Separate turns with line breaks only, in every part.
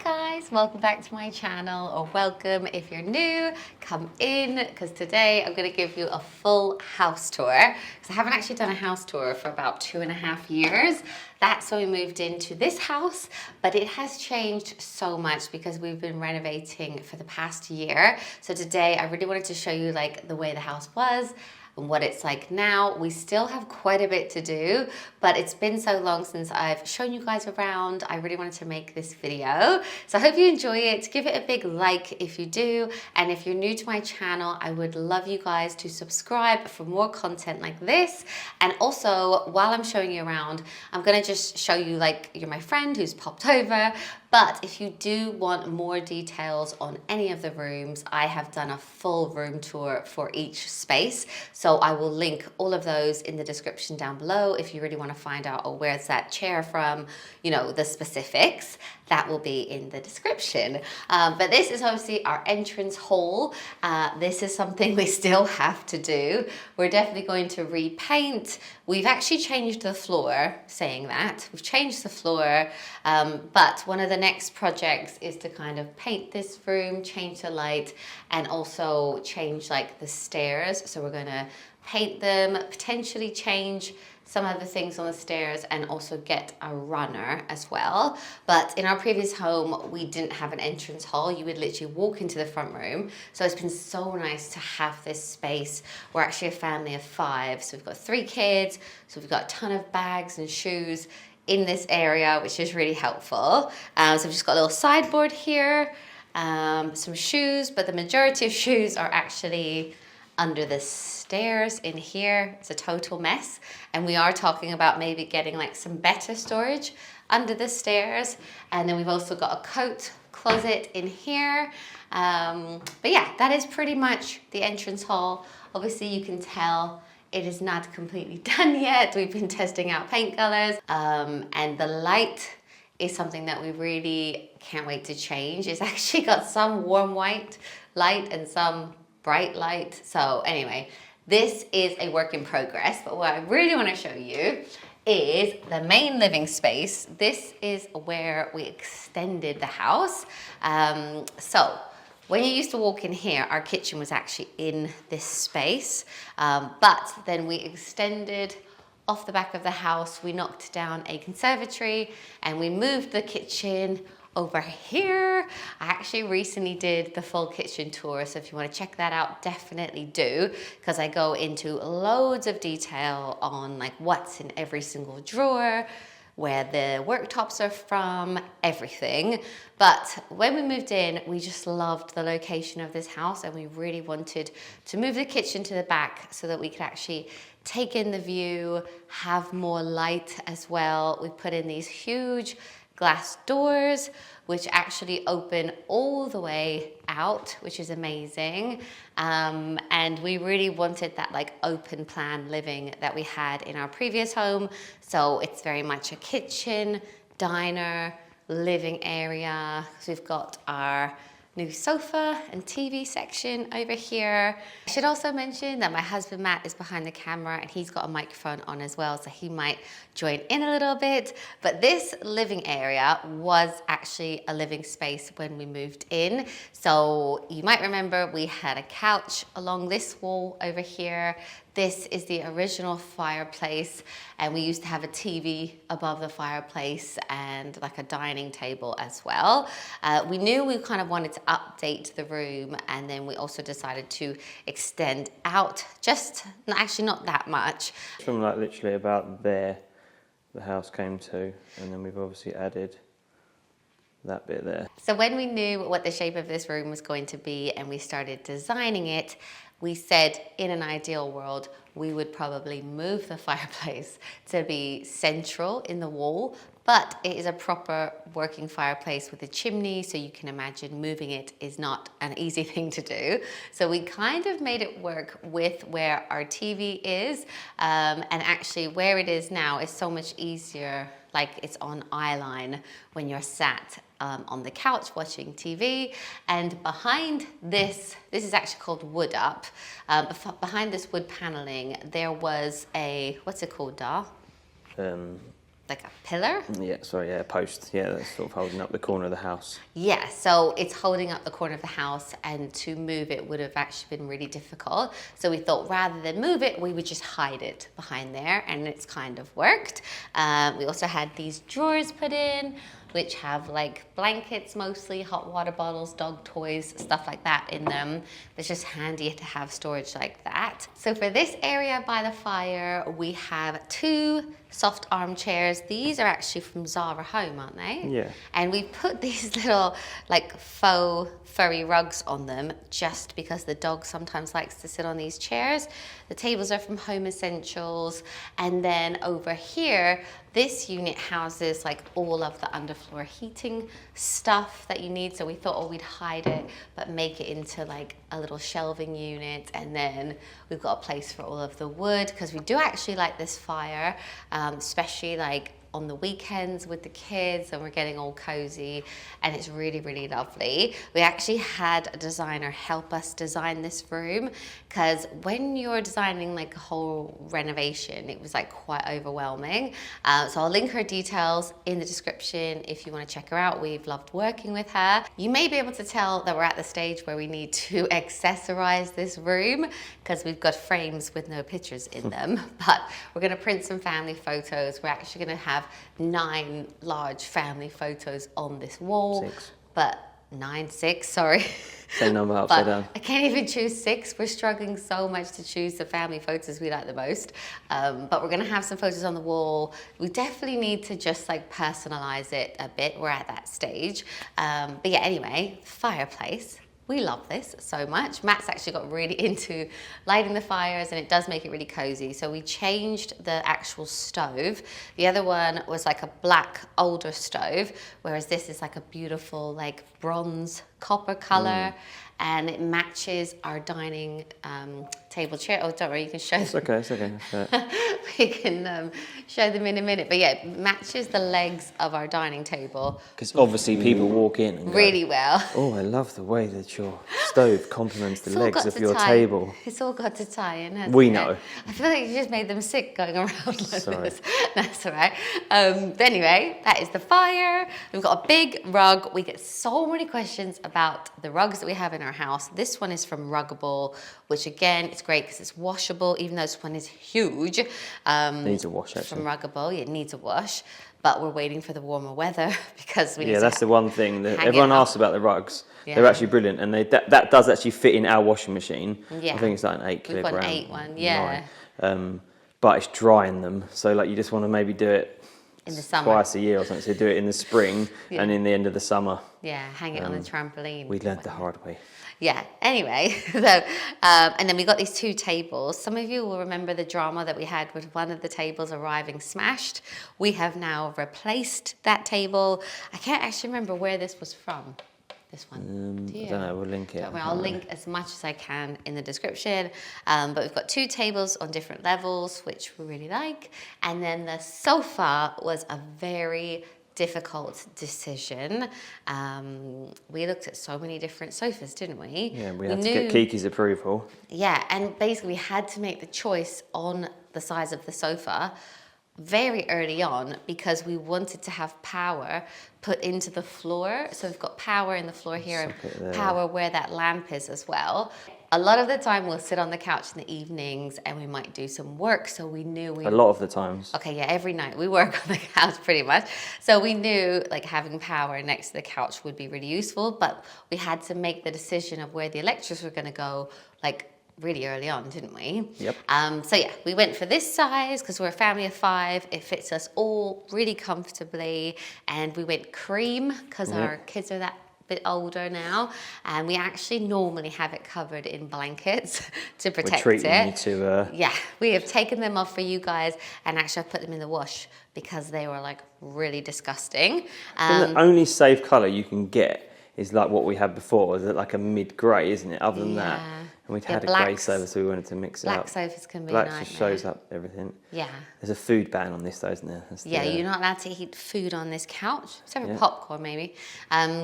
guys, welcome back to my channel, or welcome if you're new, come in, because today I'm going to give you a full house tour, because I haven't actually done a house tour for about 2.5 years. That's when we moved into this house, but it has changed so much because we've been renovating for the past year. So today I really wanted to show you like the way the house was and what it's like now. We still have quite a bit to do, but it's been so long since I've shown you guys around. I really wanted to make this video. So I hope you enjoy it. Give it a big like if you do. And if you're new to my channel, I would love you guys to subscribe for more content like this. And also, while I'm showing you around, I'm gonna just show you like you're my friend who's popped over. But if you do want more details on any of the rooms, I have done a full room tour for each space. So I will link all of those in the description down below if you really want to find out, oh, where's that chair from, you know, the specifics. That will be in the description. But this is obviously our entrance hall. This is something we still have to do. We're definitely going to repaint. We've actually changed the floor, saying that. We've changed the floor, but one of the next projects is to kind of paint this room, change the light, and also change like the stairs. So we're gonna paint them, potentially change some of the things on the stairs, and also get a runner as well. But in our previous home, we didn't have an entrance hall. You would literally walk into the front room. So it's been so nice to have this space. We're actually a family of 5. So we've got 3 kids. So we've got a ton of bags and shoes in this area, which is really helpful. So we've just got a little sideboard here, some shoes, but the majority of shoes are actually under the stairs in here. It's a total mess, and we are talking about maybe getting like some better storage under the stairs. And then we've also got a coat closet in here. But yeah, that is pretty much the entrance hall. Obviously you can tell it is not completely done yet. We've been testing out paint colors, and the light is something that we really can't wait to change. It's actually got some warm white light and some bright light. So anyway, this is a work in progress, but what I really want to show you is the main living space. This is where we extended the house. So when you used to walk in here, our kitchen was actually in this space, but then we extended off the back of the house. We knocked down a conservatory and we moved the kitchen over here. I actually recently did the full kitchen tour, so if you want to check that out, definitely do, because I go into loads of detail on like what's in every single drawer, where the worktops are from, everything. But when we moved in, we just loved the location of this house, and we really wanted to move the kitchen to the back so that we could actually take in the view, have more light as well. We put in these huge glass doors, which actually open all the way out, which is amazing. And we really wanted that like open plan living that we had in our previous home. So it's very much a kitchen, diner, living area. So we've got our new sofa and TV section over here. I should also mention that my husband Matt is behind the camera, and he's got a microphone on as well, so he might join in a little bit. But this living area was actually a living space when we moved in. So you might remember we had a couch along this wall over here. This is the original fireplace, and we used to have a TV above the fireplace and like a dining table as well. We knew we kind of wanted to update the room, and then we also decided to extend out, just actually not that much.
From like literally about there, the house came to, and then we've obviously added that bit there.
So when we knew what the shape of this room was going to be and we started designing it, we said in an ideal world, we would probably move the fireplace to be central in the wall, but it is a proper working fireplace with a chimney, so you can imagine moving it is not an easy thing to do. So we kind of made it work with where our TV is, and actually where it is now is so much easier, like it's on eye line when you're sat on the couch watching TV. And behind this is actually called wood up. Behind this wood paneling, there was a, what's it called, Dar? like a pillar.
Yeah, sorry, yeah, a post. Yeah, that's sort of holding up the corner of the house.
Yeah, so it's holding up the corner of the house, and to move it would have actually been really difficult. So we thought rather than move it, we would just hide it behind there, and it's kind of worked. We also had these drawers put in, which have like blankets mostly, hot water bottles, dog toys, stuff like that in them. It's just handy to have storage like that. So for this area by the fire, we have 2 soft armchairs. These are actually from Zara Home, aren't they?
Yeah.
And we put these little like faux furry rugs on them just because the dog sometimes likes to sit on these chairs. The tables are from Home Essentials. And then over here, this unit houses like all of the underfloor heating stuff that you need. So we thought, oh, we'd hide it, but make it into like a little shelving unit. And then we've got a place for all of the wood, because we do actually like this fire, especially like on the weekends with the kids, and we're getting all cozy, and it's really, really lovely. We actually had a designer help us design this room, because when you're designing like a whole renovation, it was like quite overwhelming. So I'll link her details in the description if you want to check her out. We've loved working with her. You may be able to tell that we're at the stage where we need to accessorize this room, because we've got frames with no pictures in them, but we're going to print some family photos. We're actually going to have 9 large family photos on this wall.
6.
But 6, sorry.
Same number upside down.
I can't even choose 6. We're struggling so much to choose the family photos we like the most. But we're gonna have some photos on the wall. We definitely need to just like personalize it a bit. We're at that stage. But yeah, anyway, fireplace. We love this so much. Matt's actually got really into lighting the fires, and it does make it really cozy. So we changed the actual stove. The other one was like a black older stove, whereas this is like a beautiful like bronze copper color, and it matches our dining table chair. Oh, don't worry, you can show them.
It's okay, it's okay.
We can show them in a minute. But yeah, it matches the legs of our dining table.
Because obviously people walk in and go,
really well.
oh, I love the way that your stove complements the
It's all
legs
got
of
to
your
tie-
table.
It's all got to tie in, hasn't
We
it?
know.
I feel like you just made them sick going around like
Sorry.
this. That's all right. But anyway, that is the fire. We've got a big rug. We get so many questions about the rugs that we have in our house. This one is from Ruggable, which again, it's great because it's washable, even though this one is huge.
Needs a wash, actually.
From Ruggable, it needs a wash. But we're waiting for the warmer weather because we need
Yeah,
to
that's the one thing that
hang it
everyone
up.
asks about the rugs.
Yeah.
They're actually brilliant, and that does actually fit in our washing machine.
Yeah.
I think it's like an 8
We've
kilogram.
got an 8 one, yeah.
9. But it's drying them, so like you just want to maybe do it
In the summer.
twice a year or something. So do it in the spring
Yeah.
and in the end of the summer.
Yeah, hang it on the trampoline.
We learned the hard way.
Yeah, anyway, so, and then we got these 2 tables. Some of you will remember the drama that we had with one of the tables arriving smashed. We have now replaced that table. I can't actually remember where this was from, this one. Do
I
you?
don't know, we'll link it.
Don't worry, I'll link as much as I can in the description. But we've got 2 tables on different levels, which we really like. And then the sofa was a very difficult decision. We looked at so many different sofas, didn't we?
Yeah, we had to get Kiki's approval.
Yeah, and basically we had to make the choice on the size of the sofa very early on because we wanted to have power put into the floor. So we've got power in the floor here
Socket
and
there.
power where that lamp is as well. A lot of the time we'll sit on the couch in the evenings and we might do some work. So we knew we
A lot of the times.
Okay, yeah, every night we work on the couch pretty much. So we knew like having power next to the couch would be really useful, but we had to make the decision of where the electrics were going to go like really early on, didn't we?
Yep.
So yeah, we went for this size because we're a family of 5. It fits us all really comfortably, and we went cream because our kids are that bit older now, and we actually normally have it covered in blankets to protect
We're treating
it.
you to...
Yeah, we have taken them off for you guys, and actually I've put them in the wash because they were like really disgusting.
the only safe colour you can get is like what we had before. Is it like a mid-grey, isn't it? Other than that. And we'd had a grey sofa, so we wanted to mix it up.
Black sofas can be
Black
a nightmare.
just shows up everything.
Yeah.
There's a food ban on this though, isn't there? That's
Yeah,
the,
you're not allowed to eat food on this couch, except for
Yeah.
popcorn maybe.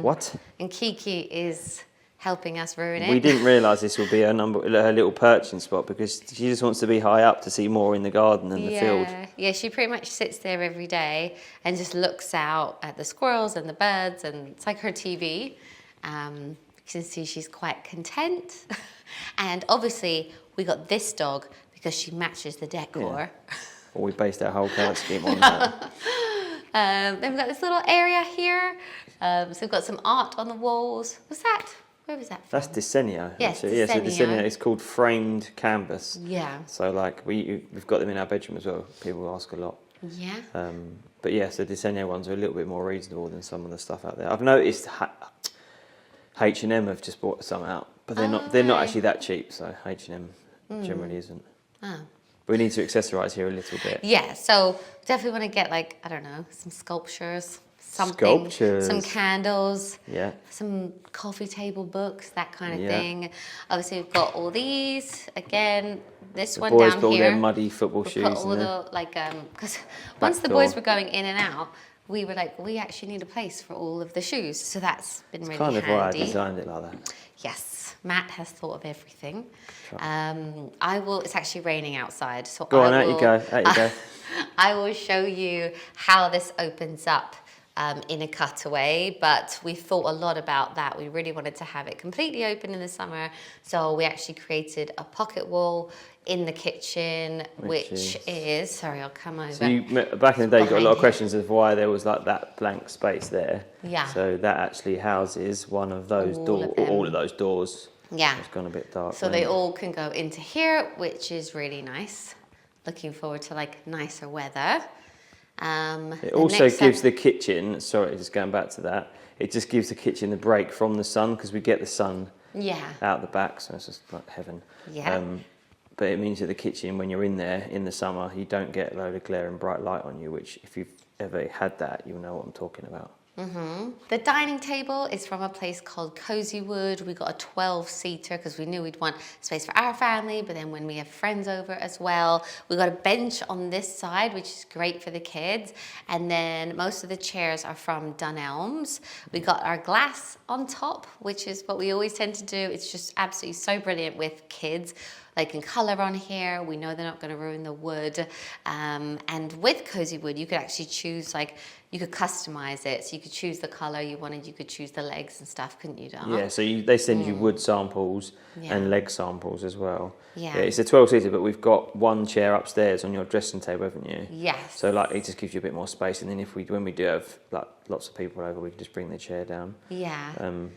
What?
And Kiki is helping us ruin it.
We didn't realise this would be her little perching spot because she just wants to be high up to see more in the garden and the field.
Yeah, she pretty much sits there every day and just looks out at the squirrels and the birds, and it's like her TV. You can see she's quite content. And obviously we got this dog because she matches the decor.
Yeah. Well, we based our whole colour scheme on that.
Then we've got this little area here. So we've got some art on the walls. What's that? Where was that from?
That's Desenio.
Yes,
actually. Yeah, so
Desenio.
Desenio is called framed canvas.
Yeah.
So like we've got them in our bedroom as well. People ask a lot.
Yeah.
But yeah, so Desenio ones are a little bit more reasonable than some of the stuff out there. I've noticed H&M have just bought some out, but they're not actually that cheap. So H&M generally isn't.
Oh.
But we need to accessorise here a little bit.
Yeah, so definitely want to get like, I don't know, some sculptures, something, some candles, some coffee table books, that kind of thing. Obviously, we've got all these. Again, this one down here.
The boys put all their muddy football shoes
put all
in there.
because once the boys were going in and out, we were like, we actually need a place for all of the shoes. So that's been really handy.
Kind of why I designed it like that.
Yes, Matt has thought of everything. It's actually raining outside, so
Go on, out you go.
I will show you how this opens up in a cutaway, but we thought a lot about that. We really wanted to have it completely open in the summer, so we actually created a pocket wall in the kitchen, which is sorry, I'll come over.
So back in the day, you got a lot of questions of why there was like that blank space there.
Yeah.
So that actually houses one of those doors, all of those doors.
Yeah.
It's gone a bit dark.
So they all can go into here, which is really nice. Looking forward to like nicer weather.
It also gives the kitchen, sorry, just going back to that, it just gives the kitchen the break from the sun because we get the sun out the back, so it's just like heaven.
Yeah.
But it means that the kitchen, when you're in there in the summer, you don't get a load of glare and bright light on you, which if you've ever had that, you'll know what I'm talking about.
The dining table is from a place called Cozy Wood. We got a 12-seater because we knew we'd want space for our family, but then when we have friends over as well, we got a bench on this side, which is great for the kids. And then most of the chairs are from Dunelm's. We got our glass on top, which is what we always tend to do. It's just absolutely so brilliant with kids. They can colour on here. We know they're not going to ruin the wood. And with Cozy Wood, you could actually choose, like, you could customise it. So you could choose the colour you wanted. You could choose the legs and stuff, couldn't you, Dom?
Yeah, so they send you wood samples and leg samples as well.
Yeah.
It's a 12-seater, but we've got one chair upstairs on your dressing table, haven't you?
Yes.
So like it just gives you a bit more space, and then when we do have like lots of people over, we can just bring the chair down.
Yeah. And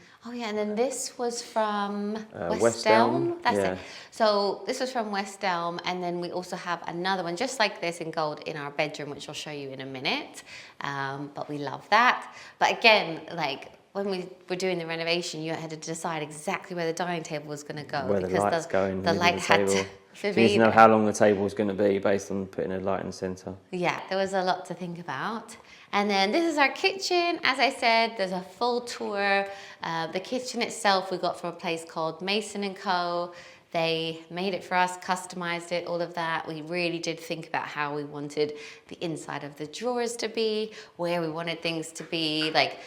then this was from West
Elm.
Elm. That's it. So this was from West Elm, and then we also have another one just like this in gold in our bedroom, which I'll show you in a minute. But we love that. But again, like when we were doing the renovation, you had to decide exactly where the dining table was going to go
Where
because the light had to
you need to know how long the table is going to be based on putting a light in the centre. Yeah,
there was a lot to think about. And then this is our kitchen. As I said, there's a full tour. The kitchen itself we got from a place called Mason & Co. They made it for us, customized it, all of that. We really did think about how we wanted the inside of the drawers to be, where we wanted things to be, like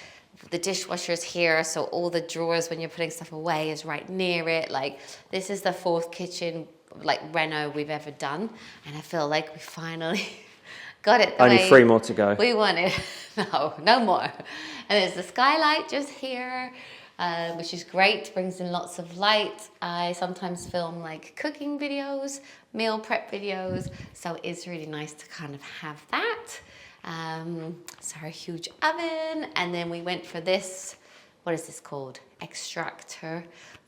the dishwasher's here, so all the drawers when you're putting stuff away is right near it. Like this is the fourth kitchen, like reno we've ever done. And I feel like we finally got it the
Only
way
3 more to go.
we wanted. No more. And there's the skylight just here. Which is great, brings in lots of light. I sometimes film like cooking videos, meal prep videos, so it's really nice to kind of have that. So our huge oven, and then we went for this, what is this called? Extractor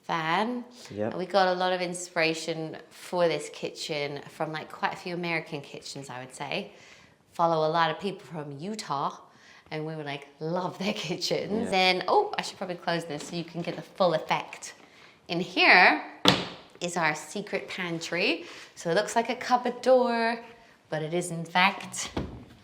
fan.
Yeah.
We got a lot of inspiration for this kitchen from like quite a few American kitchens, I would say. Follow a lot of people from Utah. And we were like, love their kitchens.
Yeah.
Then, I should probably close this so you can get the full effect. In here is our secret pantry. So it looks like a cupboard door, but it is in fact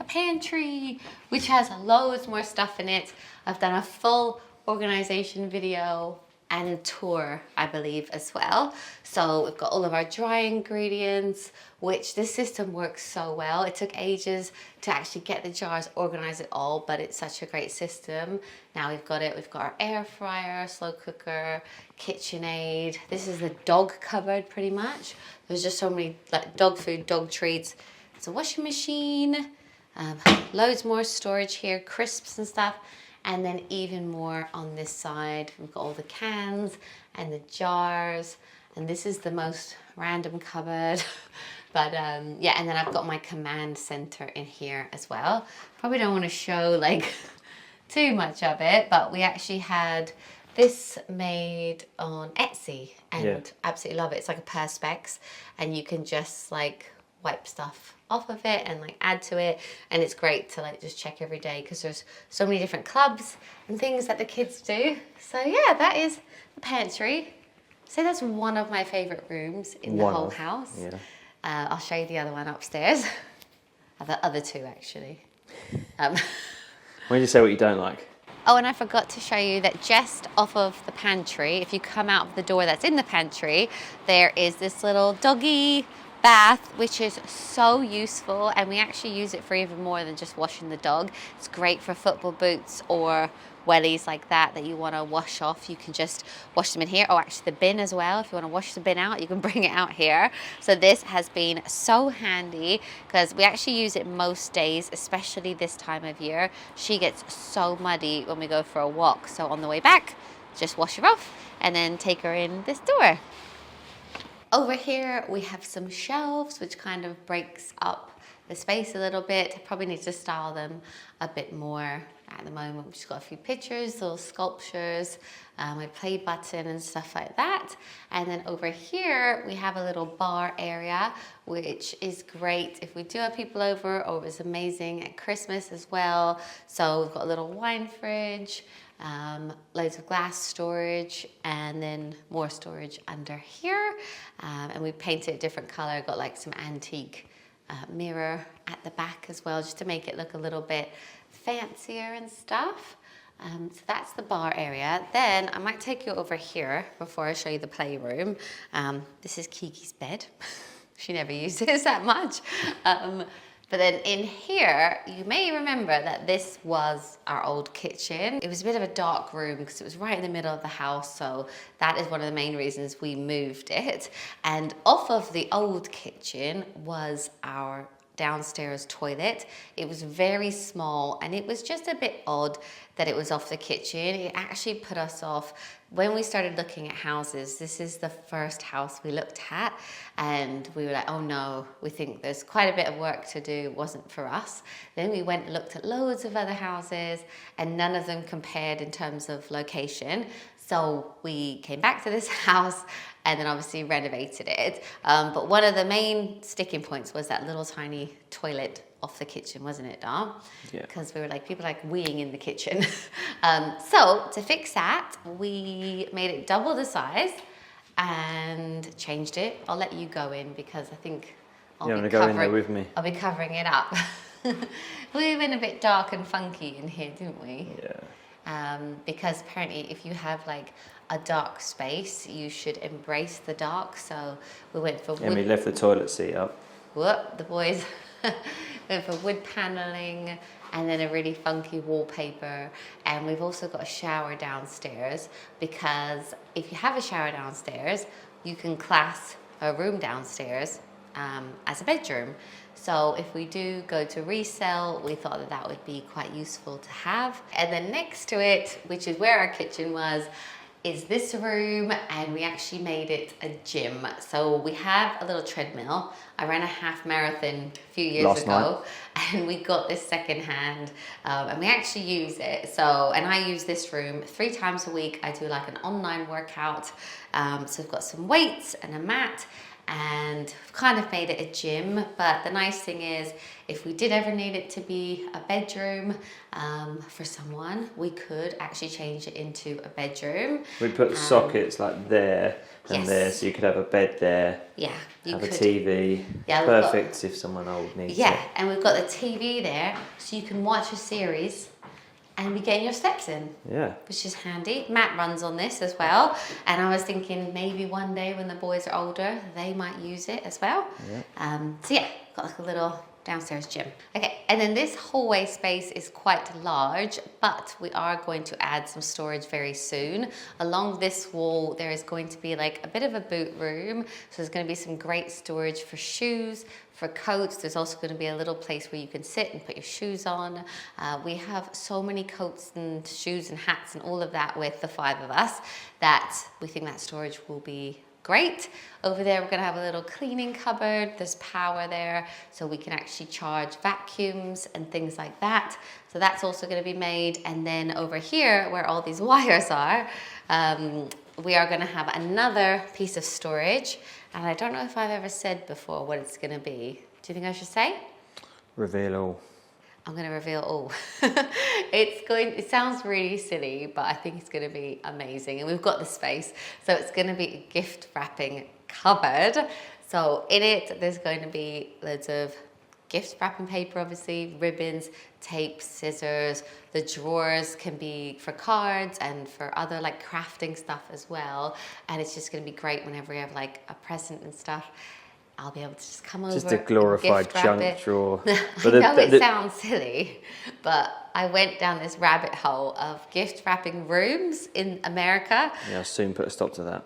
a pantry, which has loads more stuff in it. I've done a full organization video and tour, I believe, as well. So we've got all of our dry ingredients, which this system works so well. It took ages to actually get the jars, organize it all, but it's such a great system. Now we've got it. We've got our air fryer, slow cooker, KitchenAid. This is the dog cupboard pretty much. There's just so many like dog food, dog treats. It's a washing machine, loads more storage here, crisps and stuff. And then even more on this side. We've got all the cans and the jars. And this is the most random cupboard. But yeah, and then I've got my command center in here as well. Probably don't want to show like too much of it, but we actually had this made on Etsy and absolutely love it. It's like a perspex and you can just like wipe stuff off of it and like add to it, and it's great to like just check every day because there's so many different clubs and things that the kids do. So yeah, that is the pantry. So that's one of my favorite rooms in the whole house. Yeah. I'll show you the other one upstairs. The other two actually. Why
don't you say what you don't like?
Oh, and I forgot to show you that just off of the pantry, if you come out of the door that's in the pantry, there is this little doggy bath, which is so useful, and we actually use it for even more than just washing the dog. It's great for football boots or wellies like that you want to wash off. You can just wash them in here. Oh, actually the bin as well. If you want to wash the bin out, you can bring it out here. So this has been so handy because we actually use it most days, especially this time of year. She gets so muddy when we go for a walk. So on the way back, just wash her off and then take her in this door. Over here, we have some shelves, which kind of breaks up the space a little bit. I probably need to style them a bit more at the moment. We've just got a few pictures, little sculptures, my play button and stuff like that. And then over here, we have a little bar area, which is great if we do have people over, or it was amazing at Christmas as well. So we've got a little wine fridge, loads of glass storage, and then more storage under here. And we painted a different color, got like some antique mirror at the back as well, just to make it look a little bit fancier and stuff. So that's the bar area. Then I might take you over here before I show you the playroom. This is Kiki's bed. She never uses that much. But then in here, you may remember that this was our old kitchen. It was a bit of a dark room because it was right in the middle of the house. So that is one of the main reasons we moved it. And off of the old kitchen was our downstairs toilet. It was very small and it was just a bit odd that it was off the kitchen. It actually put us off when we started looking at houses. This is the first house we looked at and we were like, oh no, we think there's quite a bit of work to do. It wasn't for us. Then we went and looked at loads of other houses and none of them compared in terms of location. So we came back to this house and then obviously renovated it. But one of the main sticking points was that little tiny toilet off the kitchen, wasn't it, Dom? Yeah. Because we were like, people like weeing in the kitchen. So to fix that, we made it double the size and changed it. I'll let you go in because I think I'll be go in there with me. I'll be covering it up. We went a bit dark and funky in here, didn't we? Yeah. Because apparently if you have like a dark space, you should embrace the dark. So we went for wood.
And we left the toilet seat up.
Whoop, the boys went for wood paneling and then a really funky wallpaper. And we've also got a shower downstairs because if you have a shower downstairs, you can class a room downstairs as a bedroom. So if we do go to resell, we thought that that would be quite useful to have. And then next to it, which is where our kitchen was, is this room, and we actually made it a gym. So we have a little treadmill. I ran a half marathon a few years ago, and we got this secondhand, and we actually use it. So, and I use this room 3 times a week. I do like an online workout. So we've got some weights and a mat, and we've kind of made it a gym. But the nice thing is, if we did ever need it to be a bedroom for someone, we could actually change it into a bedroom.
We put sockets like there and there, so you could have a bed there.
Yeah, you
have
could.
A TV. Yeah, perfect if someone old needs it.
Yeah, and we've got the TV there, so you can watch a series and we get your steps in.
Yeah.
Which is handy. Matt runs on this as well. And I was thinking maybe one day when the boys are older, they might use it as well.
Yeah.
So yeah, got like a little downstairs gym. Okay, and then this hallway space is quite large, but we are going to add some storage very soon. Along this wall, there is going to be like a bit of a boot room. So there's going to be some great storage for shoes, for coats. There's also going to be a little place where you can sit and put your shoes on. We have so many coats and shoes and hats and all of that with the 5 of us that we think that storage will be great. Over there, we're gonna have a little cleaning cupboard. There's power there, so we can actually charge vacuums and things like that. So that's also gonna be made. And then over here, where all these wires are, we are gonna have another piece of storage. And I don't know if I've ever said before what it's gonna be. Do you think I should say?
Reveal all.
I'm going to reveal all. It sounds really silly, but I think it's going to be amazing. And we've got the space. So it's going to be a gift wrapping cupboard. So in it, there's going to be loads of gift wrapping paper, obviously, ribbons, tape, scissors. The drawers can be for cards and for other like crafting stuff as well. And it's just going to be great whenever we have like a present and stuff. I'll be able to just come over.
Just a glorified junk drawer.
I know it sounds silly, but I went down this rabbit hole of gift wrapping rooms in America.
Yeah, I'll soon put a stop to that.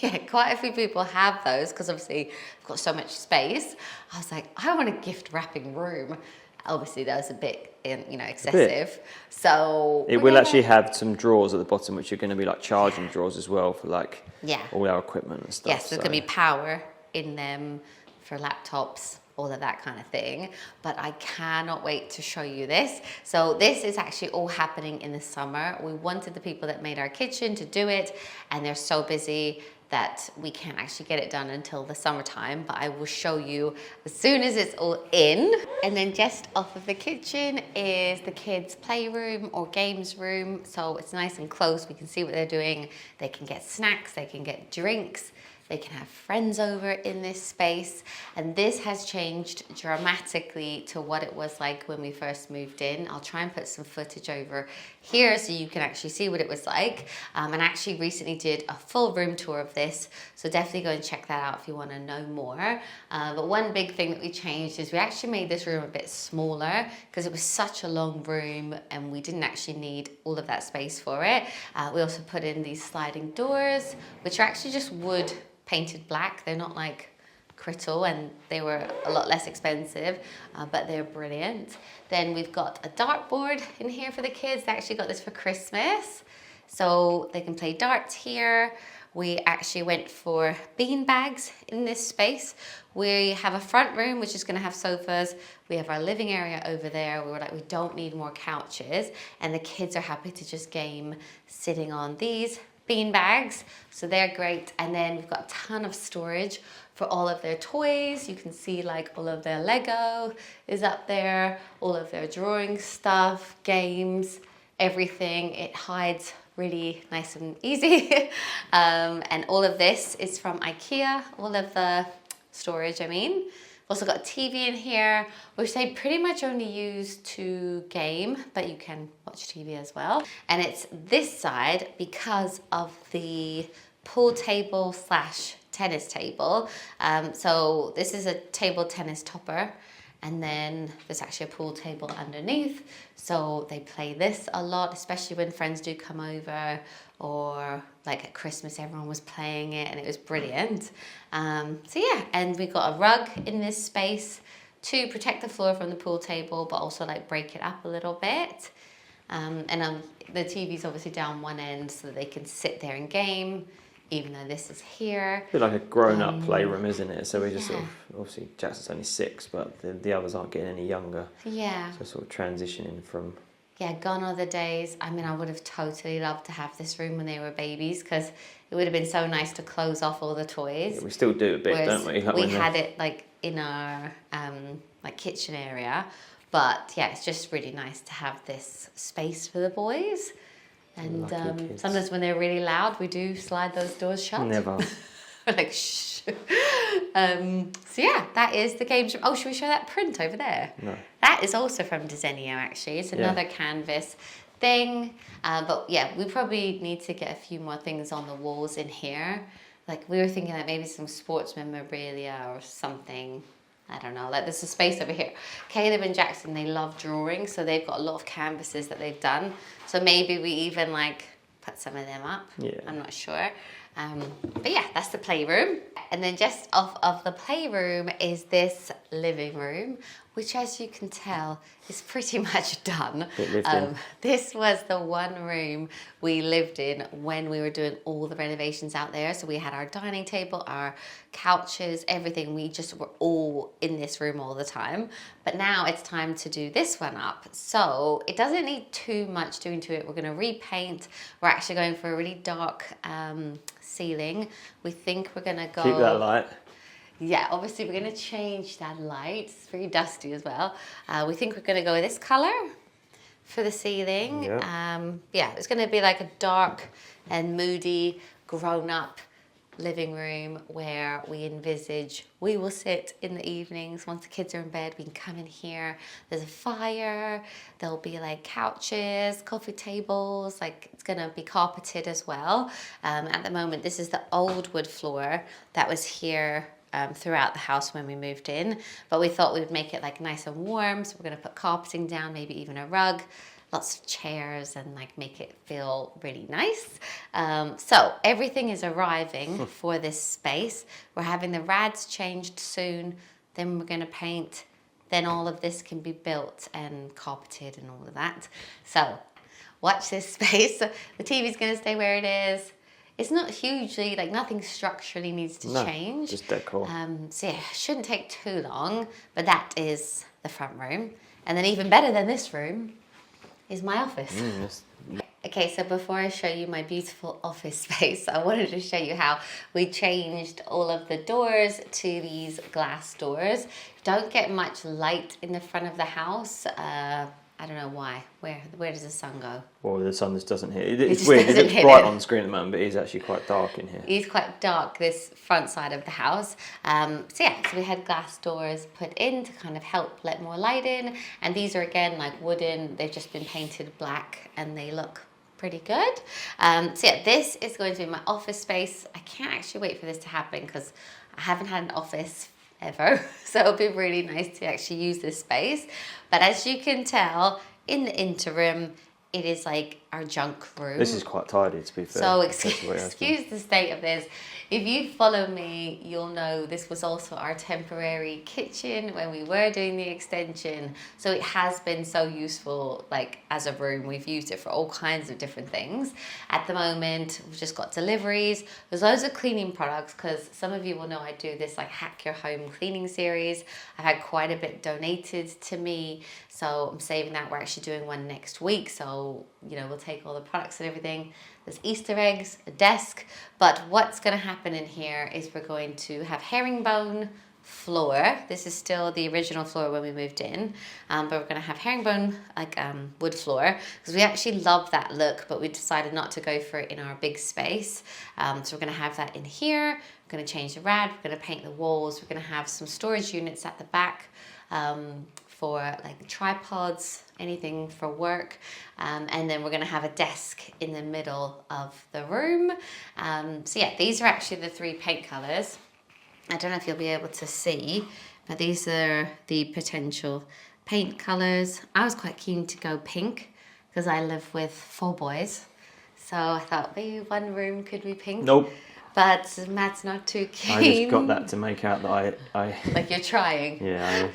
Yeah, quite a few people have those because obviously they've got so much space. I was like, I want a gift wrapping room. Obviously, that was a bit, excessive. So
it will actually have some drawers at the bottom, which are going to be like charging drawers as well for like all our equipment and stuff.
Yes, there's going to be power in them for laptops, all of that kind of thing. But I cannot wait to show you this. So this is actually all happening in the summer. We wanted the people that made our kitchen to do it, and they're so busy that we can't actually get it done until the summertime, but I will show you as soon as it's all in. And then just off of the kitchen is the kids' playroom or games room. So it's nice and close. We can see what they're doing. They can get snacks, they can get drinks. They can have friends over in this space. And this has changed dramatically to what it was like when we first moved in. I'll try and put some footage over here so you can actually see what it was like. And I actually recently did a full room tour of this. So definitely go and check that out if you want to know more. But one big thing that we changed is we actually made this room a bit smaller because it was such a long room and we didn't actually need all of that space for it. We also put in these sliding doors, which are actually just wood painted black. They're not like Crittle, and they were a lot less expensive, but they're brilliant. Then we've got a dartboard in here for the kids. They actually got this for Christmas, so they can play darts here. We actually went for bean bags in this space. We have a front room, which is going to have sofas. We have our living area over there. We were like, we don't need more couches, and the kids are happy to just game sitting on these bean bags, so they're great. And then we've got a ton of storage for all of their toys. You can see like all of their Lego is up there, all of their drawing stuff, games, everything. It hides really nice and easy. And all of this is from IKEA, all of the storage, I mean. Also got a TV in here, which they pretty much only use to game, but you can watch TV as well. And it's this side because of the pool table / tennis table. So this is a table tennis topper, and then there's actually a pool table underneath. So they play this a lot, especially when friends do come over, or like at Christmas, everyone was playing it and it was brilliant. So yeah, and we've got a rug in this space to protect the floor from the pool table, but also like break it up a little bit. The TV's obviously down one end so that they can sit there and game, even though this is here.
A bit like a grown-up playroom, isn't it? So we just sort of, obviously Jackson's only 6, but the others aren't getting any younger.
Yeah.
So sort of transitioning from...
Yeah, gone are the days. I mean, I would have totally loved to have this room when they were babies because it would have been so nice to close off all the toys.
Yeah, we still do a bit,
Whereas
don't we? Like
we had it like in our like kitchen area, but yeah, it's just really nice to have this space for the boys. And sometimes when they're really loud, we do slide those doors shut.
Never.
Like shh. So yeah, that is the games room. Oh, should we show that print over there?
No.
That is also from Desenio, actually. It's another canvas thing. But yeah, we probably need to get a few more things on the walls in here. Like we were thinking that maybe some sports memorabilia or something. I don't know, like there's a space over here. Caleb and Jackson, they love drawing, so they've got a lot of canvases that they've done. So maybe we even like put some of them up.
Yeah.
I'm not sure. But yeah, that's the playroom. And then just off of the playroom is this living room, which as you can tell is pretty much done. This was the one room we lived in when we were doing all the renovations out there. So we had our dining table, our couches, everything. We just were all in this room all the time. But now it's time to do this one up. So it doesn't need too much doing to it. We're going to repaint. We're actually going for a really dark ceiling. We think we're going to go...
Keep that light.
Yeah, obviously we're going to change that light. It's very dusty as well. We think we're going to go with this colour for the ceiling. Yeah, it's going to be like a dark and moody, grown-up living room where we envisage we will sit in the evenings once the kids are in bed. We can come in here. There's a fire. There'll be like couches, coffee tables. Like it's going to be carpeted as well. At the moment, this is the old wood floor that was here throughout the house when we moved in, but we thought we would make it like nice and warm, so we're going to put carpeting down, maybe even a rug, lots of chairs, and like make it feel really nice. So everything is arriving for this space. We're having the rads changed soon, then we're going to paint, then all of this can be built and carpeted and all of that. So watch this space. The TV's going to stay where it is. It's not hugely, like nothing structurally needs to change.
Just decor.
So yeah, shouldn't take too long, but that is the front room. And then even better than this room is my office. Okay, so before I show you my beautiful office space, I wanted to show you how we changed all of the doors to these glass doors. Don't get much light in the front of the house. I don't know why. Where does the sun go?
Well, the sun just doesn't hit it. It's weird. It looks bright on screen at the moment, but it is actually quite dark in here.
It's quite dark, this front side of the house. So we had glass doors put in to kind of help let more light in. And these are, again, like wooden. They've just been painted black and they look pretty good. This is going to be my office space. I can't actually wait for this to happen because I haven't had an office ever, so it'll be really nice to actually use this space. But as you can tell, in the interim, it is like our junk room.
This is quite tidy, to be fair.
So excuse the state of this. If you follow me, you'll know this was also our temporary kitchen when we were doing the extension. So it has been so useful, like as a room. We've used it for all kinds of different things. At the moment, we've just got deliveries. There's loads of cleaning products because some of you will know I do this like Hack Your Home cleaning series. I've had quite a bit donated to me. So I'm saving that. We're actually doing one next week. So, you know, we'll take all the products and everything. There's Easter eggs, a desk, but what's going to happen in here is we're going to have herringbone floor. This is still the original floor when we moved in, but we're going to have herringbone wood floor because we actually love that look, but we decided not to go for it in our big space. So we're going to have that in here. We're going to change the rad. We're going to paint the walls. We're going to have some storage units at the back for like tripods, anything for work, and then we're going to have a desk in the middle of the room. These are actually the three paint colours. I don't know if you'll be able to see, but these are the potential paint colours. I was quite keen to go pink because I live with 4 boys, so I thought maybe one room could be pink.
Nope.
But Matt's not too keen.
I just got that to make out that I
like you're trying.
Yeah.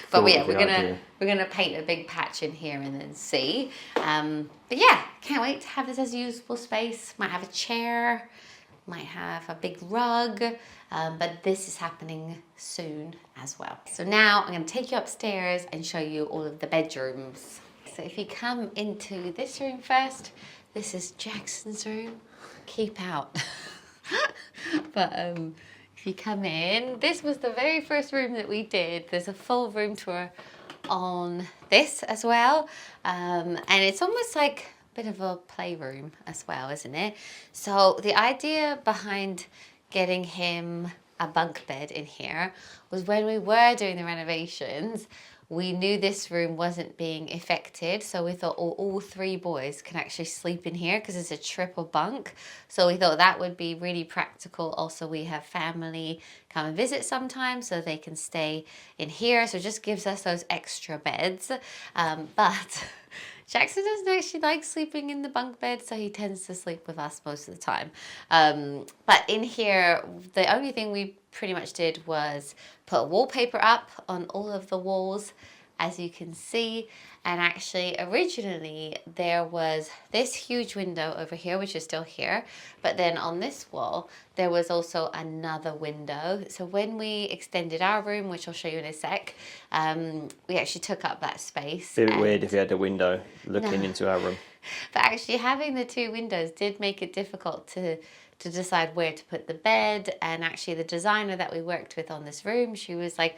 But yeah, we're gonna paint a big patch in here and then see. But yeah, can't wait to have this as a usable space. Might have a chair, might have a big rug, but this is happening soon as well. So now I'm gonna take you upstairs and show you all of the bedrooms. So if you come into this room first, this is Jackson's room. Keep out. But if you come in, this was the very first room that we did. There's a full room tour on this as well, and it's almost like a bit of a playroom as well, isn't it? So the idea behind getting him a bunk bed in here was when we were doing the renovations, we knew this room wasn't being affected, so we thought all three boys can actually sleep in here because it's a triple bunk. So we thought that would be really practical. Also, we have family come and visit sometimes, so they can stay in here. So it just gives us those extra beds. But Jackson doesn't actually like sleeping in the bunk bed, so he tends to sleep with us most of the time. But in here, the only thing we pretty much did was put wallpaper up on all of the walls, as you can see. And actually, originally, there was this huge window over here, which is still here. But then on this wall, there was also another window. So when we extended our room, which I'll show you in a sec, we actually took up that space.
It'd be a bit weird if you had a window looking into our room.
But actually, having the two windows did make it difficult to decide where to put the bed. And actually, the designer that we worked with on this room, she was like,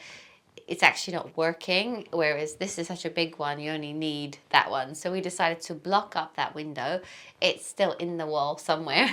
it's actually not working, whereas this is such a big one, you only need that one. So we decided to block up that window. It's still in the wall somewhere.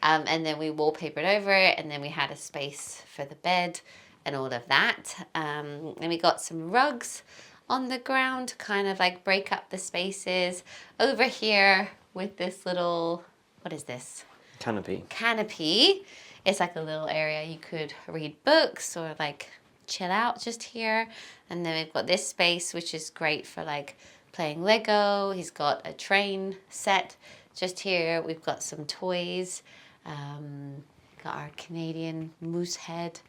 And then we wallpapered over it, and then we had a space for the bed and all of that. And we got some rugs on the ground to kind of like break up the spaces. Over here with this little, what is this? Canopy. It's like a little area you could read books or like chill out just here. And then we've got this space, which is great for like playing Lego. He's got a train set just here. We've got some toys. Got our Canadian moose head,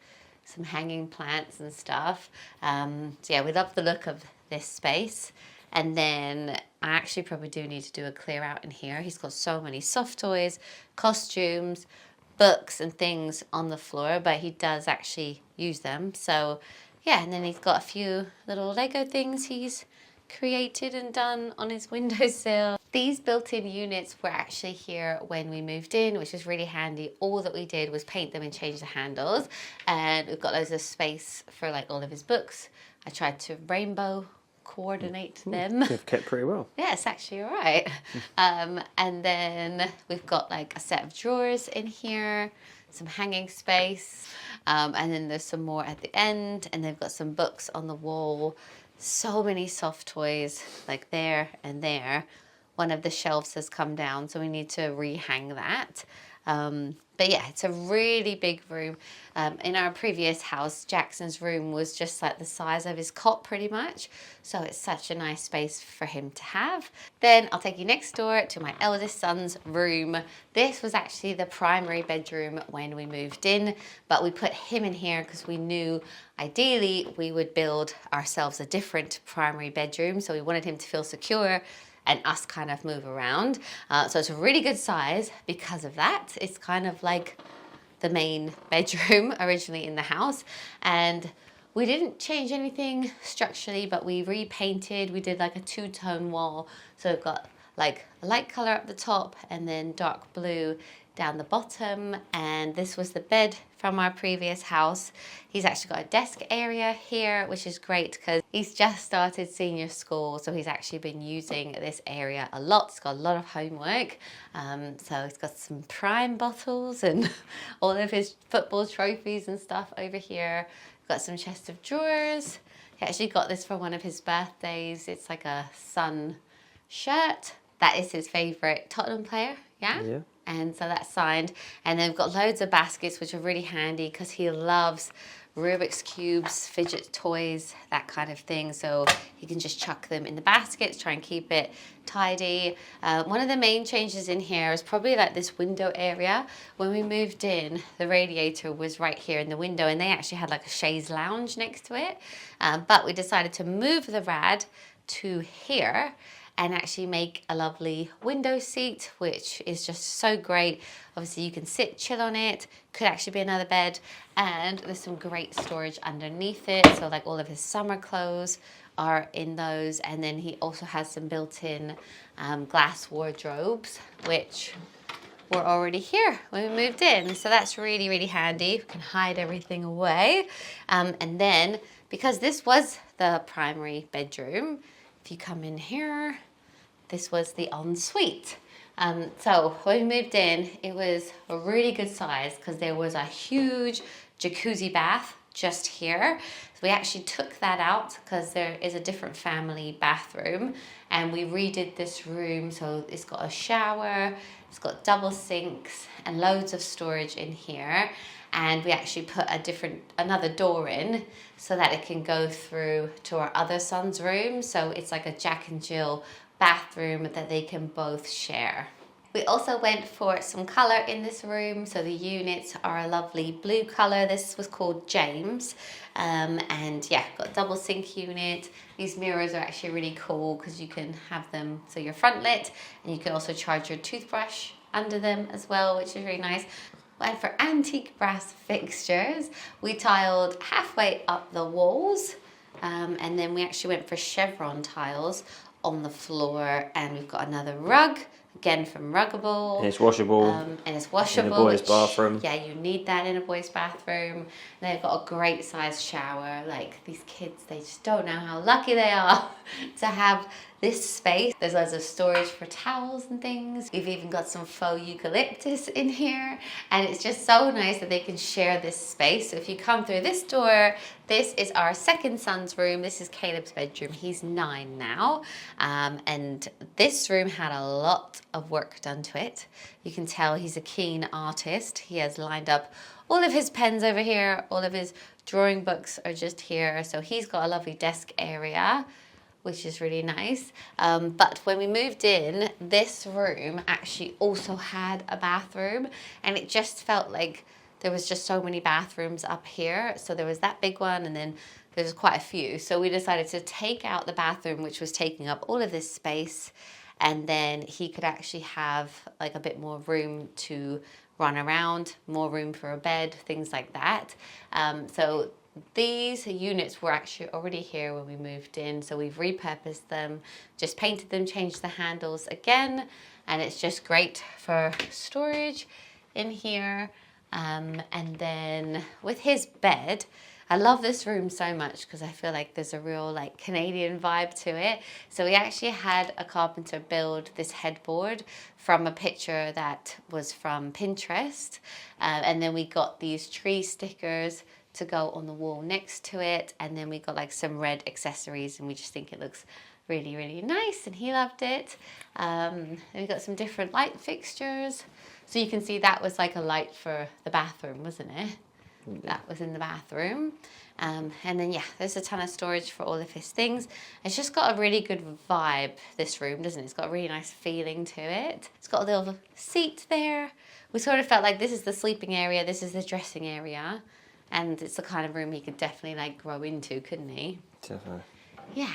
some hanging plants and stuff. So yeah, we love the look of this space. And then I actually probably do need to do a clear out in here. He's got so many soft toys, costumes, books and things on the floor, but he does actually use them. So yeah, and then he's got a few little Lego things he's created and done on his windowsill. These built-in units were actually here when we moved in, which is really handy. All that we did was paint them and change the handles, and we've got loads of space for like all of his books. I tried to rainbow coordinate them.
You've kept pretty well.
Yeah, it's actually all right. And then we've got like a set of drawers in here, some hanging space, and then there's some more at the end, and they've got some books on the wall. So many soft toys like there and there. One of the shelves has come down, so we need to rehang that. But yeah, it's a really big room. In our previous house, Jackson's room was just like the size of his cot pretty much. So it's such a nice space for him to have. Then I'll take you next door to my eldest son's room. This was actually the primary bedroom when we moved in, but we put him in here because we knew ideally we would build ourselves a different primary bedroom. So we wanted him to feel secure and us kind of move around. So it's a really good size because of that. It's kind of like the main bedroom originally in the house. And we didn't change anything structurally, but we repainted. We did like a two-tone wall. So we've got like a light color up the top and then dark blue down the bottom. And this was the bed from our previous house. He's actually got a desk area here, which is great because he's just started senior school, so he's actually been using this area a lot. He's got a lot of homework, so he's got some Prime bottles and all of his football trophies and stuff over here. Got some chest of drawers. He actually got this for one of his birthdays. It's like a sun shirt. That is his favorite Tottenham player, yeah? And so that's signed. And then we've got loads of baskets, which are really handy because he loves Rubik's Cubes, fidget toys, that kind of thing. So you can just chuck them in the baskets, try and keep it tidy. One of the main changes in here is probably like this window area. When we moved in, the radiator was right here in the window, and they actually had like a chaise lounge next to it. But we decided to move the rad to here and actually make a lovely window seat, which is just so great. Obviously you can sit, chill on it, could actually be another bed, and there's some great storage underneath it. So like all of his summer clothes are in those, and then he also has some built-in glass wardrobes, which were already here when we moved in. So that's really, really handy. We can hide everything away. And then, because this was the primary bedroom, if you come in here, this was the ensuite. So when we moved in, it was a really good size because there was a huge jacuzzi bath just here. So we actually took that out because there is a different family bathroom, and we redid this room. So it's got a shower, it's got double sinks and loads of storage in here. And we actually put another door in so that it can go through to our other son's room. So it's like a Jack and Jill bathroom that they can both share. We also went for some colour in this room. So the units are a lovely blue colour. This was called James. And yeah, got a double sink unit. These mirrors are actually really cool because you can have them so you're front lit, and you can also charge your toothbrush under them as well, which is really nice. And for antique brass fixtures, we tiled halfway up the walls, and then we actually went for chevron tiles on the floor, and we've got another rug, again from Ruggable.
And it's washable.
And it's washable.
In a boys' bathroom.
Yeah, you need that in a boys' bathroom. And they've got a great sized shower. Like, these kids, they just don't know how lucky they are to have this space. There's loads of storage for towels and things. We've even got some faux eucalyptus in here, and it's just so nice that they can share this space. So if you come through this door, this is our second son's room. This is Caleb's bedroom. He's 9 now, and this room had a lot of work done to it. You can tell he's a keen artist. He has lined up all of his pens over here. All of his drawing books are just here. So he's got a lovely desk area, which is really nice. But when we moved in, this room actually also had a bathroom, and it just felt like there was just so many bathrooms up here. So there was that big one, and then there's quite a few. So we decided to take out the bathroom, which was taking up all of this space, and then he could actually have like a bit more room to run around, more room for a bed, things like that. So these units were actually already here when we moved in, so we've repurposed them, just painted them, changed the handles again, and it's just great for storage in here. And then with his bed, I love this room so much because I feel like there's a real like Canadian vibe to it. So we actually had a carpenter build this headboard from a picture that was from Pinterest, and then we got these tree stickers to go on the wall next to it, and then we got like some red accessories, and we just think it looks really, really nice, and he loved it. And we got some different light fixtures, so you can see that was like a light for the bathroom, wasn't it? That was in the bathroom. And then yeah, there's a ton of storage for all of his things. It's just got a really good vibe, this room, doesn't it? It's got a really nice feeling to it. It's got a little seat there. We sort of felt like this is the sleeping area, this is the dressing area. And it's the kind of room he could definitely like grow into, couldn't he?
Definitely.
Yeah.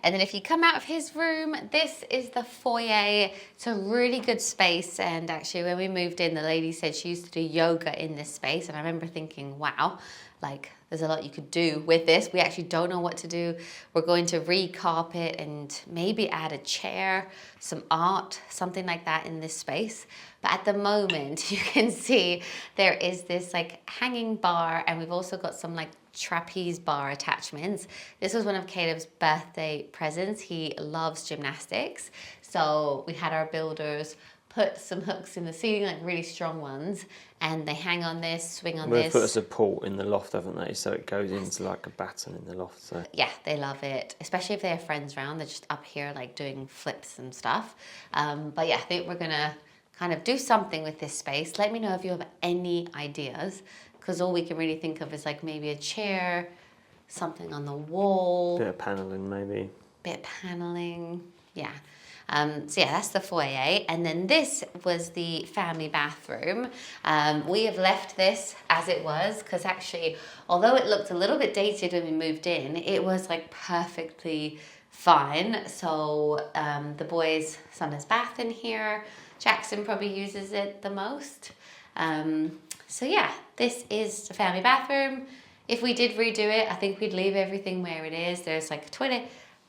And then if you come out of his room, this is the foyer. It's a really good space. And actually when we moved in, the lady said she used to do yoga in this space. And I remember thinking, wow, like there's a lot you could do with this. We actually don't know what to do. We're going to re-carpet and maybe add a chair, some art, something like that in this space. But at the moment, you can see there is this like hanging bar, and we've also got some like trapeze bar attachments. This was one of Caleb's birthday presents. He loves gymnastics. So we had our builders put some hooks in the ceiling, like really strong ones, and they hang on this, swing on this.
They've put a support in the loft, haven't they? So it goes into like a batten in the loft. So
yeah, they love it, especially if they have friends around. They're just up here like doing flips and stuff. But yeah, I think we're gonna kind of do something with this space. Let me know if you have any ideas, because all we can really think of is like maybe a chair, something on the wall.
bit of paneling maybe.
Bit of paneling, yeah. So yeah, that's the foyer. And then this was the family bathroom. We have left this as it was, because actually, although it looked a little bit dated when we moved in, it was like perfectly fine. So the boys' son has bath in here. Jackson probably uses it the most. So yeah, this is the family bathroom. If we did redo it, I think we'd leave everything where it is. There's like a toilet,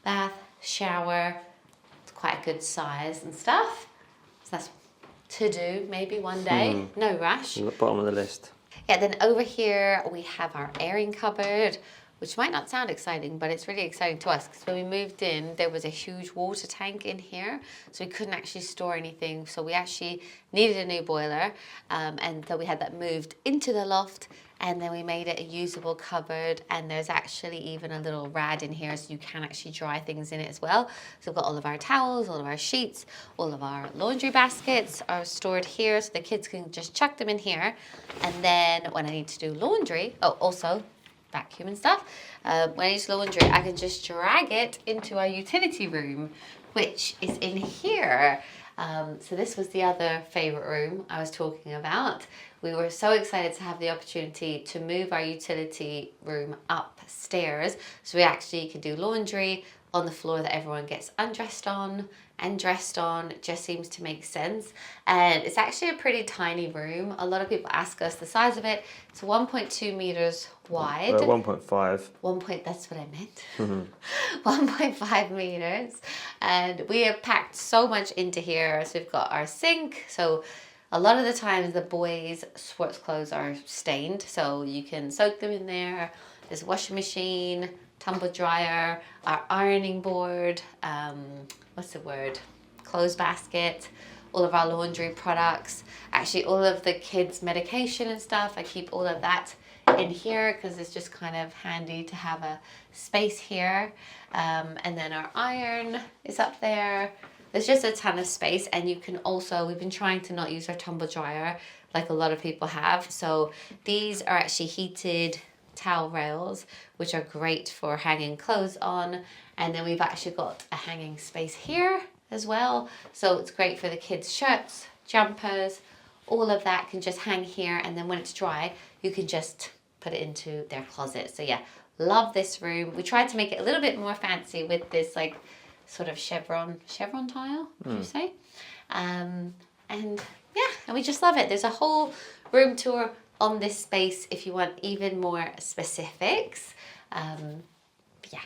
bath, shower. It's quite a good size and stuff. So that's to do maybe one day. No rush.
At the bottom of the list.
Yeah, then over here we have our airing cupboard, which might not sound exciting, but it's really exciting to us because when we moved in, there was a huge water tank in here, so we couldn't actually store anything. So we actually needed a new boiler, and so we had that moved into the loft, and then we made it a usable cupboard, and there's actually even a little rad in here so you can actually dry things in it as well. So we've got all of our towels, all of our sheets, all of our laundry baskets are stored here so the kids can just chuck them in here. And then when I need to do laundry, oh, also vacuum and stuff, when I need to do laundry, I can just drag it into our utility room, which is in here. So this was the other favorite room I was talking about. We were so excited to have the opportunity to move our utility room upstairs so we actually could do laundry on the floor that everyone gets undressed on and dressed on. It just seems to make sense. And it's actually a pretty tiny room. A lot of people ask us the size of it. It's 1.2 meters wide.
1.5.
That's what I meant. 1.5 meters. And we have packed so much into here. So we've got our sink. So a lot of the times the boys' sports clothes are stained, so you can soak them in there. There's a washing machine, tumble dryer, our ironing board, clothes basket, all of our laundry products. Actually, all of the kids' medication and stuff, I keep all of that in here because it's just kind of handy to have a space here. And then our iron is up there. There's just a ton of space, and you can also, we've been trying to not use our tumble dryer like a lot of people have. So these are actually heated towel rails, which are great for hanging clothes on. And then we've actually got a hanging space here as well. So it's great for the kids' shirts, jumpers, all of that can just hang here. And then when it's dry, you can just put it into their closet. So yeah, love this room. We tried to make it a little bit more fancy with this like sort of chevron tile, would you say? And yeah, and we just love it. There's a whole room tour on this space if you want even more specifics. But yeah,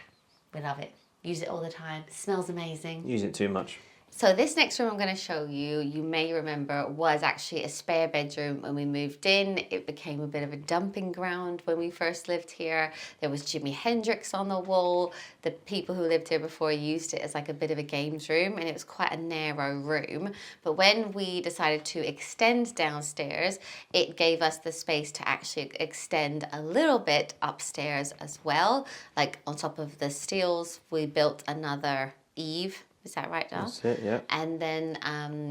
we love it. Use it all the time. It smells amazing.
Use it too much.
So this next room I'm going to show you, you may remember, was actually a spare bedroom when we moved in. It became a bit of a dumping ground when we first lived here. There was Jimi Hendrix on the wall. The people who lived here before used it as like a bit of a games room, and it was quite a narrow room. But when we decided to extend downstairs, it gave us the space to actually extend a little bit upstairs as well. Like on top of the steels, we built another eave. Is that right, Dal?
That's it, yeah.
And then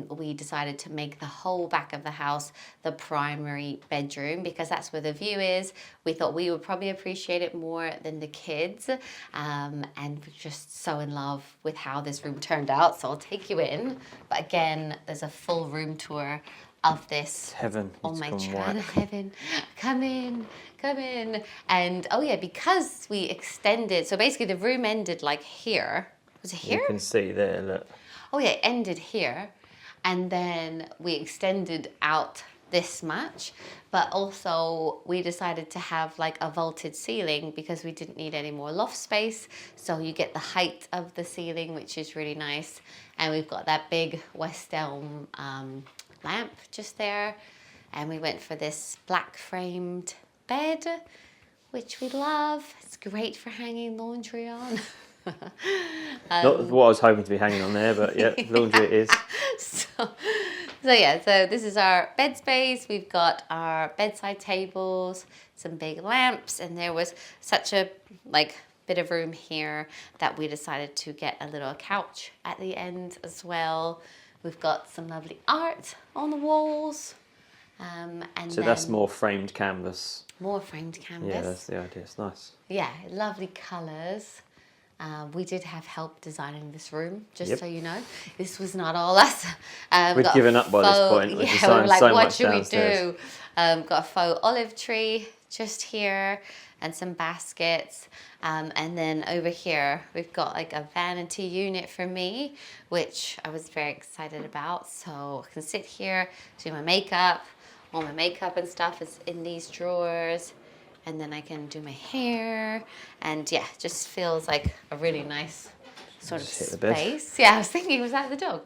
we decided to make the whole back of the house the primary bedroom because that's where the view is. We thought we would probably appreciate it more than the kids. And we're just so in love with how this room turned out. So I'll take you in. But again, there's a full room tour of this
Heaven.
on my channel. Heaven. Come in. And oh yeah, because we extended, so basically the room ended like here. Was it here?
You can see there, look.
Oh yeah, it ended here. And then we extended out this much. But also we decided to have like a vaulted ceiling because we didn't need any more loft space. So you get the height of the ceiling, which is really nice. And we've got that big West Elm lamp just there. And we went for this black framed bed, which we love. It's great for hanging laundry on.
Not what I was hoping to be hanging on there, but yeah, laundry it is.
So this is our bed space. We've got our bedside tables, some big lamps, and there was such a bit of room here that we decided to get a little couch at the end as well. We've got some lovely art on the walls.
So that's more framed canvas.
More framed canvas.
Yeah, that's the idea. It's nice.
Yeah, lovely colours. We did have help designing this room, just so you know. This was not all us.
We'd given up by this point.
Yeah,
we
were like,
so
what
much
should
downstairs.
we do? Got a faux olive tree just here and some baskets. And then over here, we've got like a vanity unit for me, which I was very excited about. So I can sit here, do my makeup. All my makeup and stuff is in these drawers. And then I can do my hair. And yeah, just feels like a really nice sort of
Just hit the bed.
space. Yeah, I was thinking, was that the dog?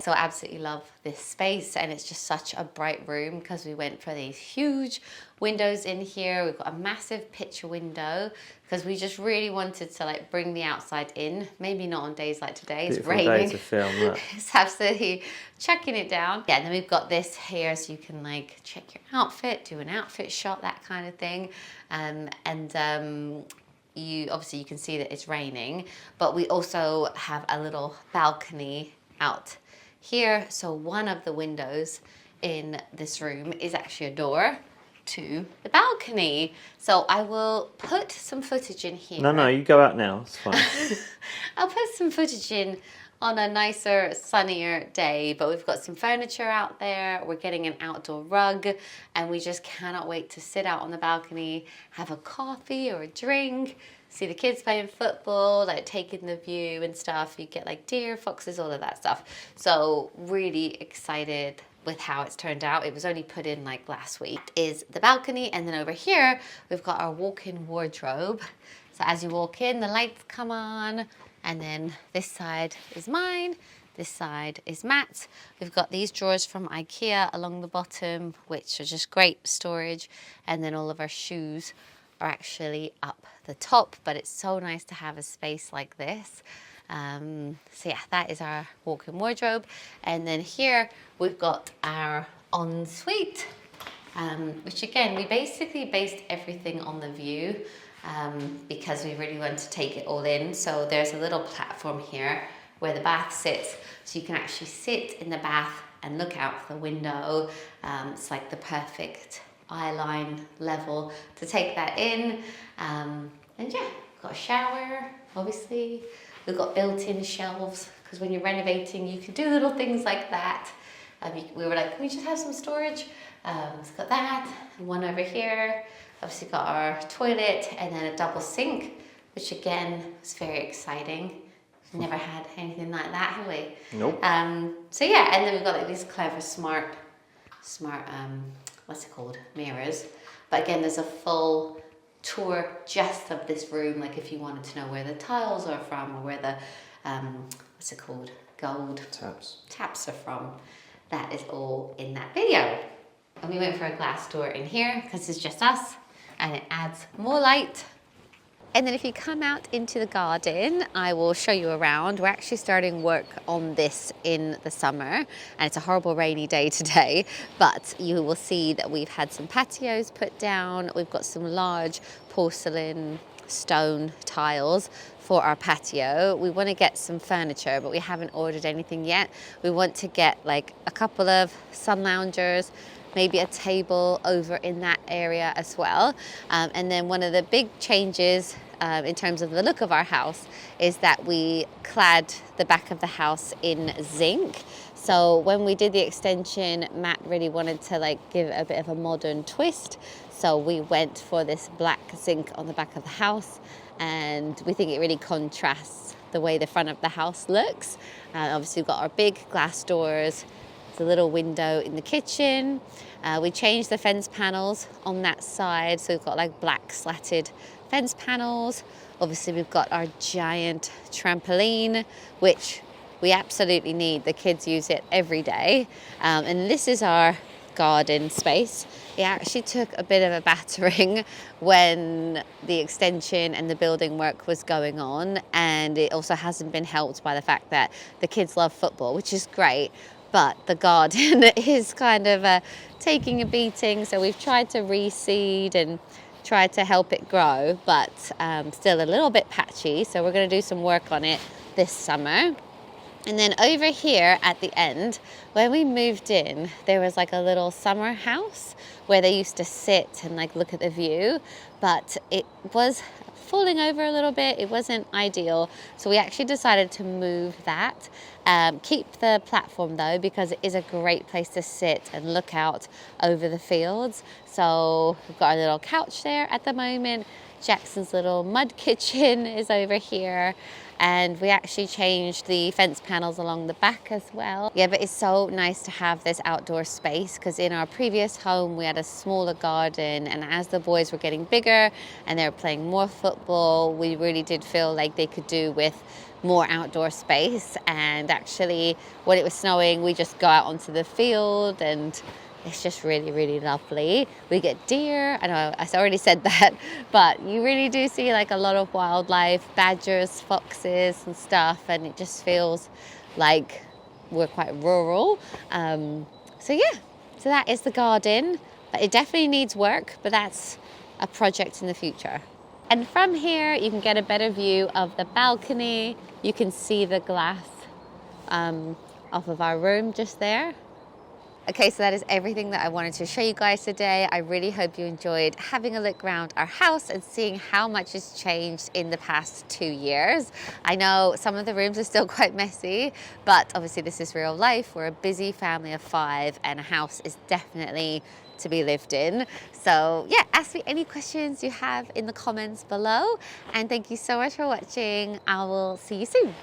So I absolutely love this space, and it's just such a bright room because we went for these huge windows in here. We've got a massive picture window because we just really wanted to like bring the outside in. Maybe not on days like today. It's
Beautiful
raining.
day to film that.
It's absolutely chucking it down. Yeah, and then we've got this here so you can like check your outfit, do an outfit shot, that kind of thing. You obviously you can see that it's raining, but we also have a little balcony out here. So one of the windows in this room is actually a door to the balcony. So I will put some footage in here.
No, you go out now. It's fine.
I'll put some footage in on a nicer, sunnier day, but we've got some furniture out there. We're getting an outdoor rug, and we just cannot wait to sit out on the balcony, have a coffee or a drink, see the kids playing football, like taking the view and stuff. You get like deer, foxes, all of that stuff. So really excited with how it's turned out. It was only put in like last week. Is the balcony, and then over here we've got our walk-in wardrobe. So as you walk in, the lights come on, and then this side is mine, this side is Matt's. We've got these drawers from IKEA along the bottom, which are just great storage, and then all of our shoes are actually up the top, but it's so nice to have a space like this. So yeah, that is our walk-in wardrobe. And then here we've got our ensuite, which again, we basically based everything on the view because we really want to take it all in. So there's a little platform here where the bath sits, so you can actually sit in the bath and look out the window. It's like the perfect eye line level to take that in. And yeah, got a shower, obviously. We've got built-in shelves because when you're renovating, you can do little things like that. We were like, can we just have some storage? It's got that, and one over here. Obviously got our toilet and then a double sink, which again is very exciting. We've never had anything like that, have we?
Nope.
So yeah, and then we've got like these clever smart, what's it called? Mirrors. But again, there's a full tour just of this room, like if you wanted to know where the tiles are from or where the what's it called, gold taps are from. That is all in that video. And we went for a glass door in here because it's just us and it adds more light. And then if you come out into the garden, I will show you around. We're actually starting work on this in the summer, and it's a horrible rainy day today, but you will see that we've had some patios put down. We've got some large porcelain stone tiles for our patio. We want to get some furniture, but we haven't ordered anything yet. We want to get like a couple of sun loungers, maybe a table over in that area as well. And then one of the big changes in terms of the look of our house is that we clad the back of the house in zinc. So when we did the extension, Matt really wanted to like give it a bit of a modern twist. So we went for this black zinc on the back of the house, and we think it really contrasts the way the front of the house looks. Obviously we've got our big glass doors. There's a little window in the kitchen. We changed the fence panels on that side, so we've got like black slatted fence panels. Obviously we've got our giant trampoline, which we absolutely need. The kids use it every day. And this is our garden space. It actually took a bit of a battering when the extension and the building work was going on, and it also hasn't been helped by the fact that the kids love football, which is great, but the garden is kind of taking a beating. So we've tried to reseed and tried to help it grow, but still a little bit patchy. So we're going to do some work on it this summer. And then over here at the end, when we moved in, there was like a little summer house where they used to sit and like look at the view, but it was falling over a little bit. It wasn't ideal. So we actually decided to move that. Keep the platform though, because it is a great place to sit and look out over the fields. So we've got our little couch there at the moment. Jackson's little mud kitchen is over here. and we actually changed the fence panels along the back as well. Yeah, but it's so nice to have this outdoor space, because in our previous home we had a smaller garden, and as the boys were getting bigger and they were playing more football, we really did feel like they could do with more outdoor space. And actually when it was snowing, we just go out onto the field and it's just really, really lovely. We get deer, I know I already said that, but you really do see like a lot of wildlife, badgers, foxes and stuff, and it just feels like we're quite rural. So yeah, so that is the garden, but it definitely needs work, but that's a project in the future. And from here, you can get a better view of the balcony. You can see the glass off of our room just there. Okay, so that is everything that I wanted to show you guys today. I really hope you enjoyed having a look around our house and seeing how much has changed in the past 2 years. I know some of the rooms are still quite messy, but obviously this is real life. We're a busy family of 5 and a house is definitely to be lived in. So yeah, ask me any questions you have in the comments below. And thank you so much for watching. I will see you soon.